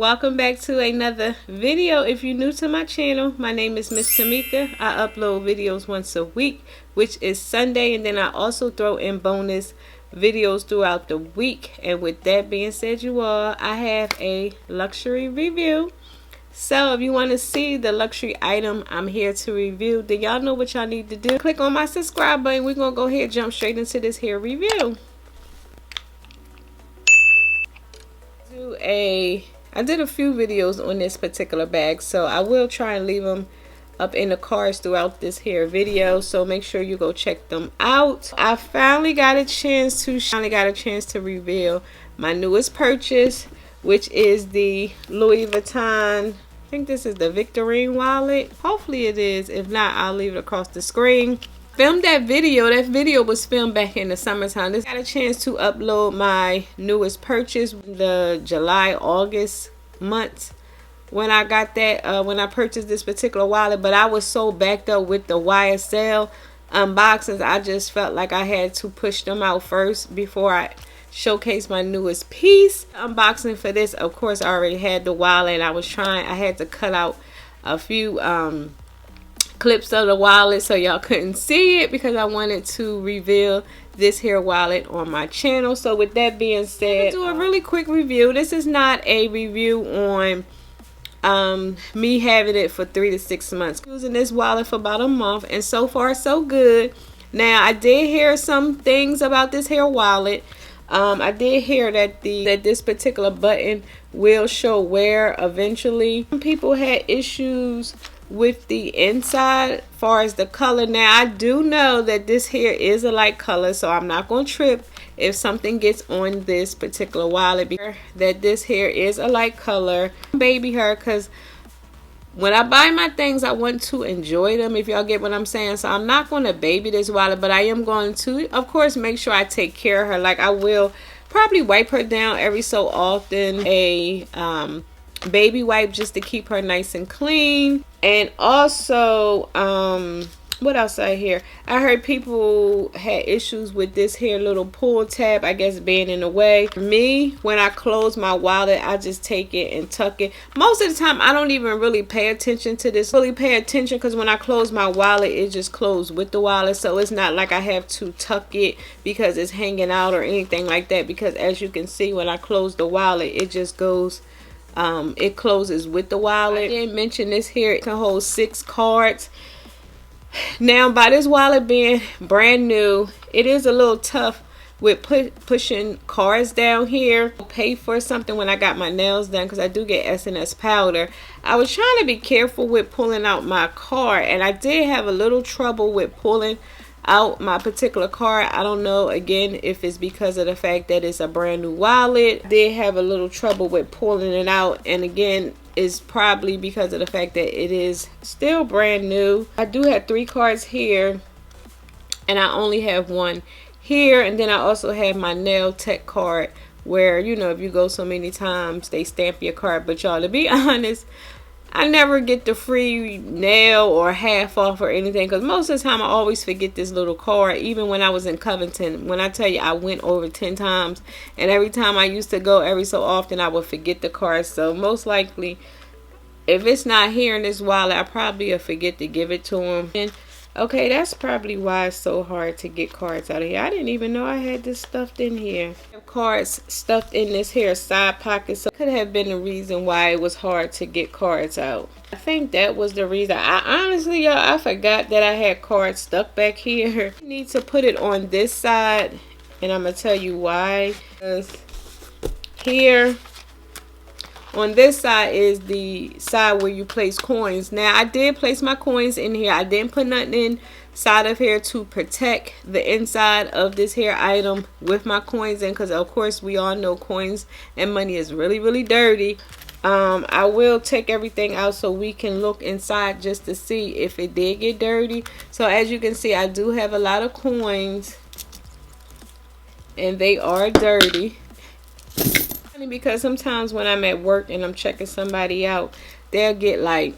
welcome back to another video. If you're new to my channel, my name is Miss Tamika. I upload videos once a week, which is Sunday, and then I also throw in bonus videos throughout the week. And with that being said, you all, I have a luxury review. So if you want to see the luxury item I'm here to review, then y'all know what y'all need to do. Click on my subscribe button. We're gonna go ahead and jump straight into this here review. I did a few videos on this particular bag, so I will try and leave them up in the cards throughout this here video, so make sure you go check them out. I finally got a chance to reveal my newest purchase, which is the Louis Vuitton, I think this is the Victorine wallet. Hopefully it is. If not, I'll leave it across the screen. Filmed that video was filmed back in the summertime. I got a chance to upload my newest purchase, the July-August months when I got that, when I purchased this particular wallet. But I was so backed up with the YSL unboxings, I just felt like I had to push them out first before I showcase my newest piece. Unboxing for this, of course, I already had the wallet. I had to cut out a few clips of the wallet so y'all couldn't see it, because I wanted to reveal this here wallet on my channel. So with that being said, do a really quick review. This is not a review on me having it for 3 to 6 months. Using this wallet for about a month, and so far so good. Now I did hear some things about this here wallet. I did hear that this particular button will show wear eventually. Some people had issues with the inside as far as the color. Now I do know that this here is a light color, so I'm not going to trip if something gets on this particular wallet, because that this here is a light color. Baby her, because when I buy my things, I want to enjoy them, if y'all get what I'm saying. So I'm not going to baby this wallet, but I am going to, of course, make sure I take care of her. Like, I will probably wipe her down every so often, a baby wipe, just to keep her nice and clean. And also, what else I hear? I heard people had issues with this here little pull tab, I guess, being in the way. For me, when I close my wallet, I just take it and tuck it. Most of the time, I don't even really pay attention to this. Because when I close my wallet, it just closed with the wallet. So it's not like I have to tuck it because it's hanging out or anything like that. Because as you can see, when I close the wallet, it just goes, it closes with the wallet. I didn't mention this here. It can hold 6 cards. Now, by this wallet being brand new, it is a little tough with pushing cards down here. I paid for something when I got my nails done, because I do get SNS powder. I was trying to be careful with pulling out my card, and I did have a little trouble with pulling out my particular card. I don't know, again, if it's because of the fact that it's a brand new wallet. I did have a little trouble with pulling it out, and again, is probably because of the fact that it is still brand new. I do have 3 cards here, and I only have 1 here. And then I also have my nail tech card, where, you know, if you go so many times, they stamp your card. But y'all, to be honest, I never get the free nail or half off or anything, because most of the time I always forget this little card. Even when I was in Covington, when I tell you I went over 10 times, and every time I used to go every so often, I would forget the card. So most likely, if it's not here in this wallet, I probably will forget to give it to him. And okay, that's probably why it's so hard to get cards out of here. I didn't even know I had this stuffed in here. I have cards stuffed in this here side pocket, so it could have been the reason why it was hard to get cards out. I think that was the reason. I honestly, y'all, I forgot that I had cards stuck back here. You need to put it on this side, and I'm gonna tell you why. Because here on this side is the side where you place coins. Now, I did place my coins in here. I didn't put nothing inside of here to protect the inside of this here item with my coins in, because of course we all know coins and money is really, really dirty. I will take everything out so we can look inside just to see if it did get dirty. So as you can see, I do have a lot of coins, and they are dirty. Because sometimes when I'm at work and I'm checking somebody out, they'll get like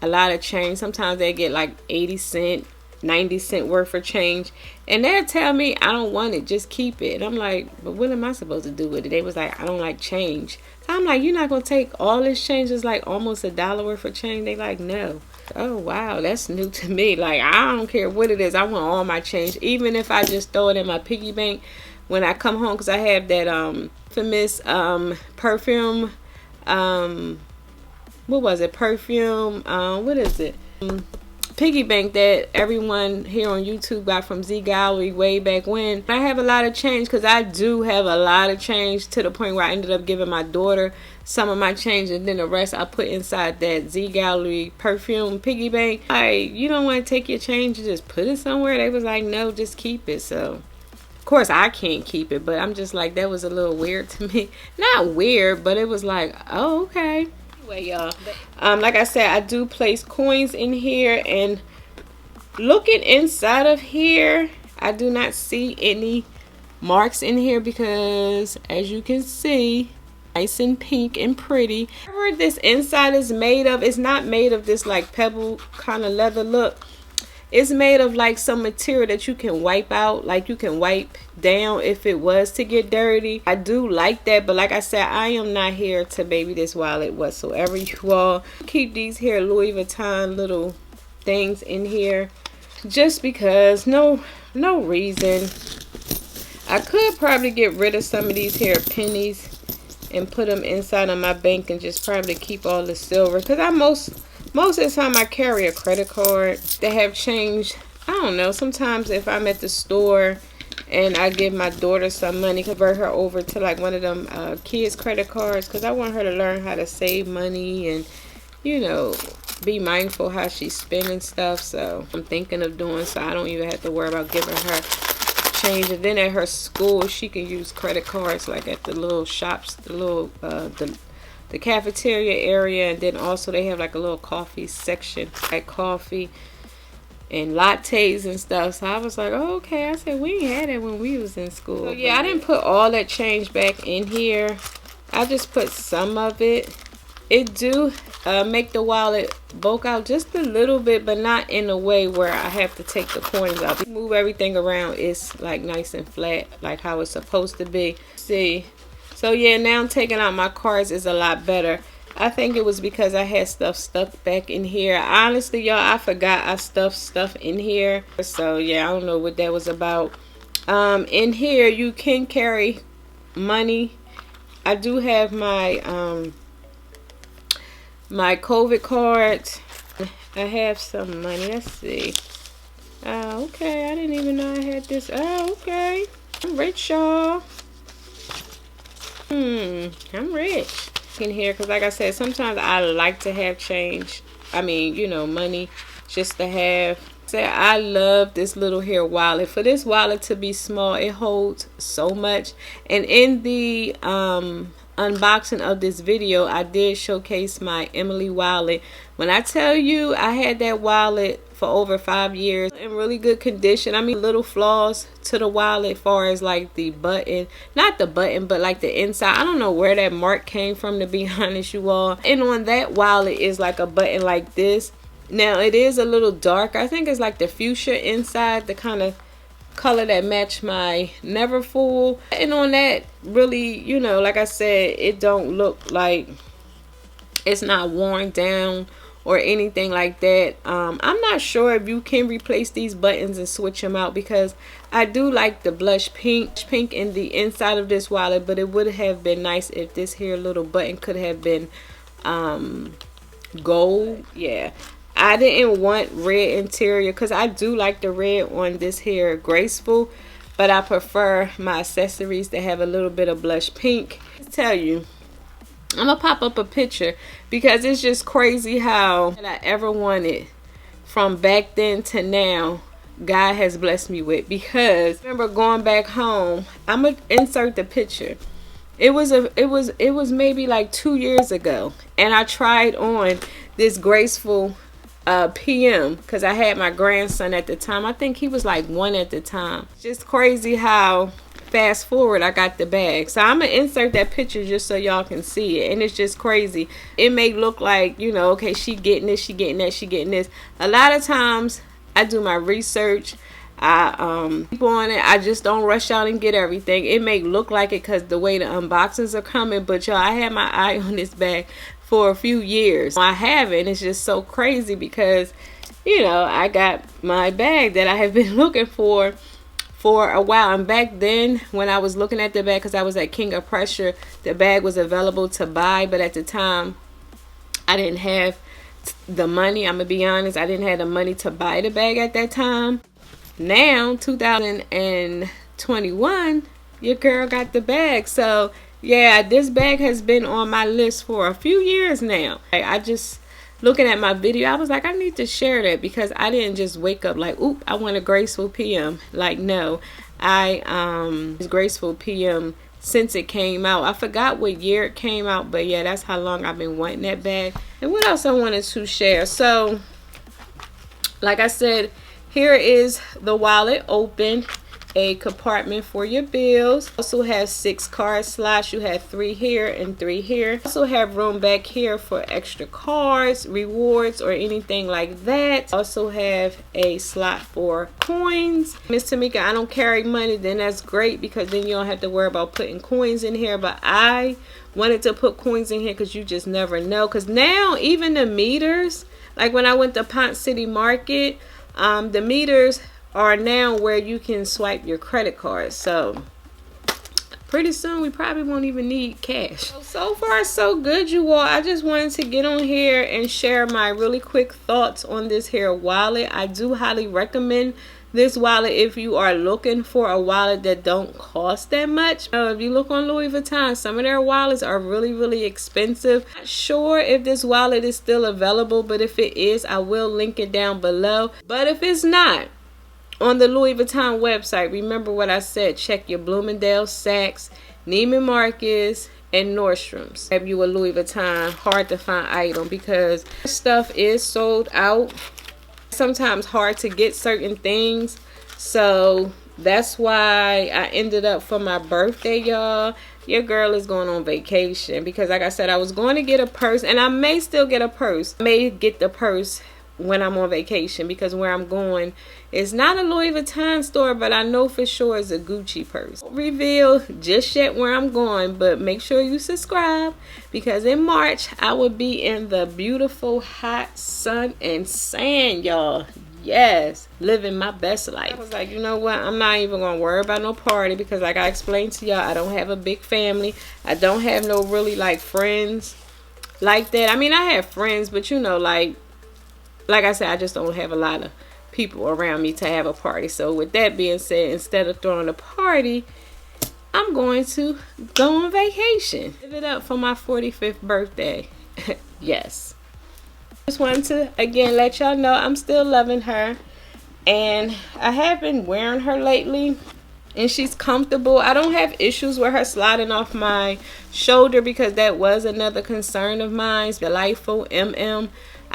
a lot of change. Sometimes they get like 80 cents, 90 cents worth of change, and they'll tell me I don't want it, just keep it. And I'm like, but what am I supposed to do with it? They was like, I don't like change. I'm like, you're not gonna take all this change? It's like almost $1 worth of change. They like, no. Oh wow, that's new to me. Like, I don't care what it is, I want all my change, even if I just throw it in my piggy bank when I come home, because I have that famous perfume, what was it, perfume, what is it, piggy bank that everyone here on YouTube got from Z Gallery way back when. I have a lot of change, because I do have a lot of change, to the point where I ended up giving my daughter some of my change, and then the rest I put inside that Z Gallery perfume piggy bank. Like, you don't want to take your change and just put it somewhere? They was like, no, just keep it. So of course I can't keep it, but I'm just like, that was a little weird to me. Not weird, but it was like, oh, okay. Anyway, y'all, like I said, I do place coins in here, and looking inside of here, I do not see any marks in here, because as you can see, nice and pink and pretty. Whatever this inside is made of, it's not made of this like pebble kind of leather look. It's made of like some material that you can wipe out, like you can wipe down if it was to get dirty. I do like that, but like I said, I am not here to baby this wallet whatsoever, you all. Keep these here Louis Vuitton little things in here just because, no reason. I could probably get rid of some of these here pennies and put them inside of my bank, and just probably keep all the silver, because I most of the time I carry a credit card. They have changed. I don't know, sometimes if I'm at the store and I give my daughter some money, convert her over to like one of them kids credit cards, because I want her to learn how to save money and, you know, be mindful how she's spending stuff. So I'm thinking of doing so I don't even have to worry about giving her change. And then at her school, she can use credit cards, like at the little shops, the little the cafeteria area, and then also they have like a little coffee section, like coffee and lattes and stuff. So I was like, oh, okay. I said, we ain't had it when we was in school. So yeah, I didn't put all that change back in here. I just put some of it. It do make the wallet bulk out just a little bit, but not in a way where I have to take the coins out. Move everything around, it's like nice and flat, like how it's supposed to be. See, so yeah, now I'm taking out my cards is a lot better. I think it was because I had stuff stuck back in here. Honestly, y'all, I forgot I stuffed stuff in here. So yeah, I don't know what that was about. In here you can carry money. I do have my my COVID card. I have some money. Let's see. Okay, I didn't even know I had this. Oh, okay. I'm rich, y'all. I'm rich in here, because like I said, sometimes I like to have change. I mean, you know, money just to have. Say, I love this little hair wallet. For this wallet to be small, it holds so much. And in the unboxing of this video, I did showcase my Emily wallet. When I tell you, I had that wallet for over 5 years in really good condition. I mean, little flaws to the wallet as far as like the button, not the button, but like the inside. I don't know where that mark came from, to be honest, you all. And on that wallet is like a button like this. Now it is a little dark. I think it's like the fuchsia inside, the kind of color that matched my Neverfull. And on that, really, you know, like I said, it don't look like it's not worn down or anything like that. I'm not sure if you can replace these buttons and switch them out, because I do like the blush pink in the inside of this wallet, but it would have been nice if this here little button could have been gold. Yeah, I didn't want red interior, because I do like the red on this here graceful, but I prefer my accessories to have a little bit of blush pink. I'll tell you, I'm gonna pop up a picture, because it's just crazy how I ever wanted from back then to now, God has blessed me with. Because I remember going back home, I'm gonna insert the picture. It was maybe like 2 years ago, and I tried on this graceful PM, because I had my grandson at the time. I think he was like 1 at the time. Just crazy how fast forward I got the bag. So I'm gonna insert that picture just so y'all can see it. And it's just crazy. It may look like, you know, okay, she getting this, she getting that, she getting this. A lot of times I do my research. I keep on it. I just don't rush out and get everything. It may look like it because the way the unboxings are coming, but y'all, I had my eye on this bag for a few years. I haven't. It's just so crazy because, you know, I got my bag that I have been looking for a while. And back then when I was looking at the bag, because I was at King of Pressure, the bag was available to buy, but at the time I didn't have the money. I'm gonna be honest, I didn't have the money to buy the bag at that time. Now 2021, your girl got the bag. So yeah, this bag has been on my list for a few years now. I just, looking at my video, I was like, I need to share that, because I didn't just wake up like, oop, I want a graceful PM. Like, no, I graceful PM since it came out. I forgot what year it came out, but yeah, that's how long I've been wanting that bag. And what else I wanted to share? So like I said, here is the wallet open, a compartment for your bills. Also have 6 card slots. You have 3 here and 3 here. Also have room back here for extra cards, rewards, or anything like that. Also have a slot for coins. Miss Tamika, I don't carry money. Then that's great, because then you don't have to worry about putting coins in here. But I wanted to put coins in here because you just never know. Because now even the meters, like when I went to Ponce City Market, the meters are now where you can swipe your credit card. So pretty soon we probably won't even need cash. So far so good, you all. I just wanted to get on here and share my really quick thoughts on this here wallet. I do highly recommend this wallet if you are looking for a wallet that don't cost that much. If you look on Louis Vuitton, some of their wallets are really expensive. Not sure if this wallet is still available, but if it is, I will link it down below. But if it's not, on the Louis Vuitton website, remember what I said, check your Bloomingdale's, Saks, Neiman Marcus, and Nordstrom's. Have you a Louis Vuitton hard to find item, because stuff is sold out. Sometimes hard to get certain things, so that's why I ended up, for my birthday, y'all, your girl is going on vacation, because like I said, I was going to get a purse, and I may still get a purse. I may get the purse when I'm on vacation, because where I'm going is not a Louis Vuitton store, but I know for sure it's a Gucci purse. Don't reveal just yet where I'm going, but make sure you subscribe, because in March I will be in the beautiful hot sun and sand, y'all. Yes, living my best life. I was like, you know what, I'm not even gonna worry about no party, because like I explained to y'all, I don't have a big family. I don't have no really like friends like that. I mean, I have friends, but you know, like I said, I just don't have a lot of people around me to have a party. So with that being said, instead of throwing a party, I'm going to go on vacation. Give it up for my 45th birthday. Yes. Just wanted to again let y'all know I'm still loving her, and I have been wearing her lately, and she's comfortable. I don't have issues with her sliding off my shoulder, because that was another concern of mine. Delightful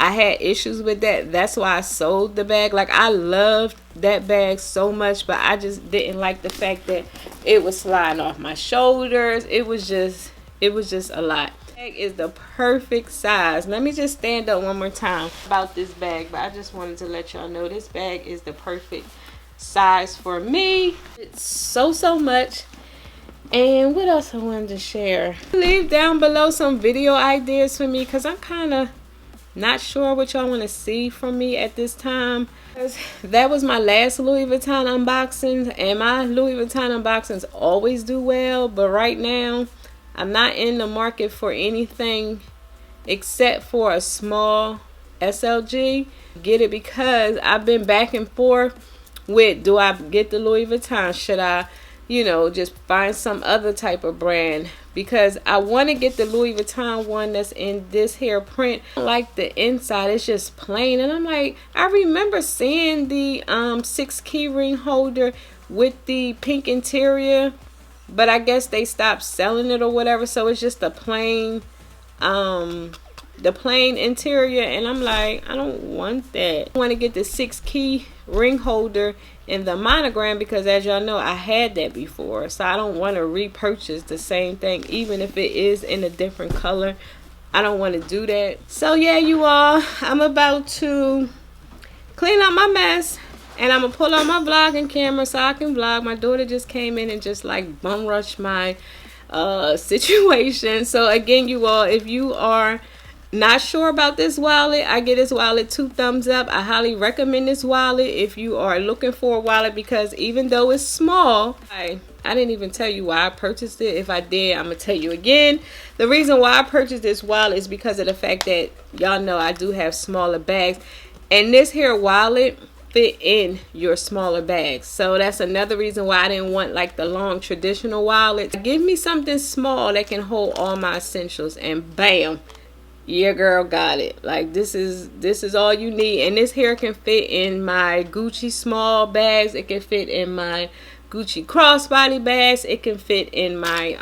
I had issues with that. That's why I sold the bag. Like, I loved that bag so much, but I just didn't like the fact that it was sliding off my shoulders. It was just a lot. The bag is the perfect size. Let me just stand up one more time about this bag, but I just wanted to let y'all know this bag is the perfect size for me. It's so much. And what else I wanted to share? Leave down below some video ideas for me, because I'm kind of not sure what y'all want to see from me at this time. That was my last Louis Vuitton unboxing, and my Louis Vuitton unboxings always do well, but right now I'm not in the market for anything except for a small SLG. Get it, because I've been back and forth with, do I get the Louis Vuitton? Should I, you know, just find some other type of brand? Because I want to get the Louis Vuitton one that's in this here print. I like the inside, it's just plain. And I'm like, I remember seeing the 6 key ring holder with the pink interior, but I guess they stopped selling it or whatever, so it's just the plain interior, and I'm like, I don't want that. I want to get the 6 key ring holder in the monogram, because as y'all know, I had that before, so I don't want to repurchase the same thing, even if it is in a different color. I don't want to do that. So yeah, you all, I'm about to clean up my mess, and I'm gonna pull out my vlogging camera so I can vlog. My daughter just came in and just like bum rushed my situation. So again, you all, if you are not sure about this wallet, I give this wallet 2 thumbs up. I highly recommend this wallet if you are looking for a wallet, because even though it's small, I didn't even tell you why I purchased it. If I did, I'm gonna tell you again. The reason why I purchased this wallet is because of the fact that y'all know I do have smaller bags, and this here wallet fit in your smaller bags. So that's another reason why I didn't want like the long traditional wallet. Give me something small that can hold all my essentials, and bam, your girl got it. Like this is all you need. And this here can fit in my Gucci small bags. It can fit in my Gucci crossbody bags. It can fit in my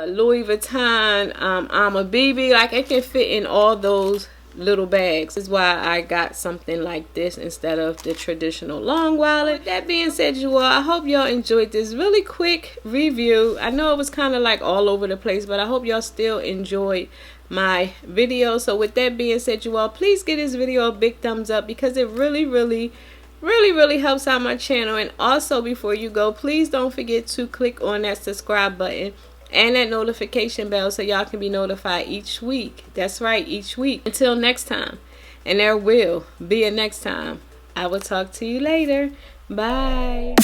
Louis Vuitton Alma BB. Like it can fit in all those little bags. This is why I got something like this instead of the traditional long wallet. With that being said, you all, I hope y'all enjoyed this really quick review. I know it was kind of like all over the place, but I hope y'all still enjoyed my video. So with that being said, you all, please give this video a big thumbs up, because it really helps out my channel. And also, before you go, please don't forget to click on that subscribe button and that notification bell so y'all can be notified each week. That's right, each week. Until next time, and there will be a next time, I will talk to you later. Bye.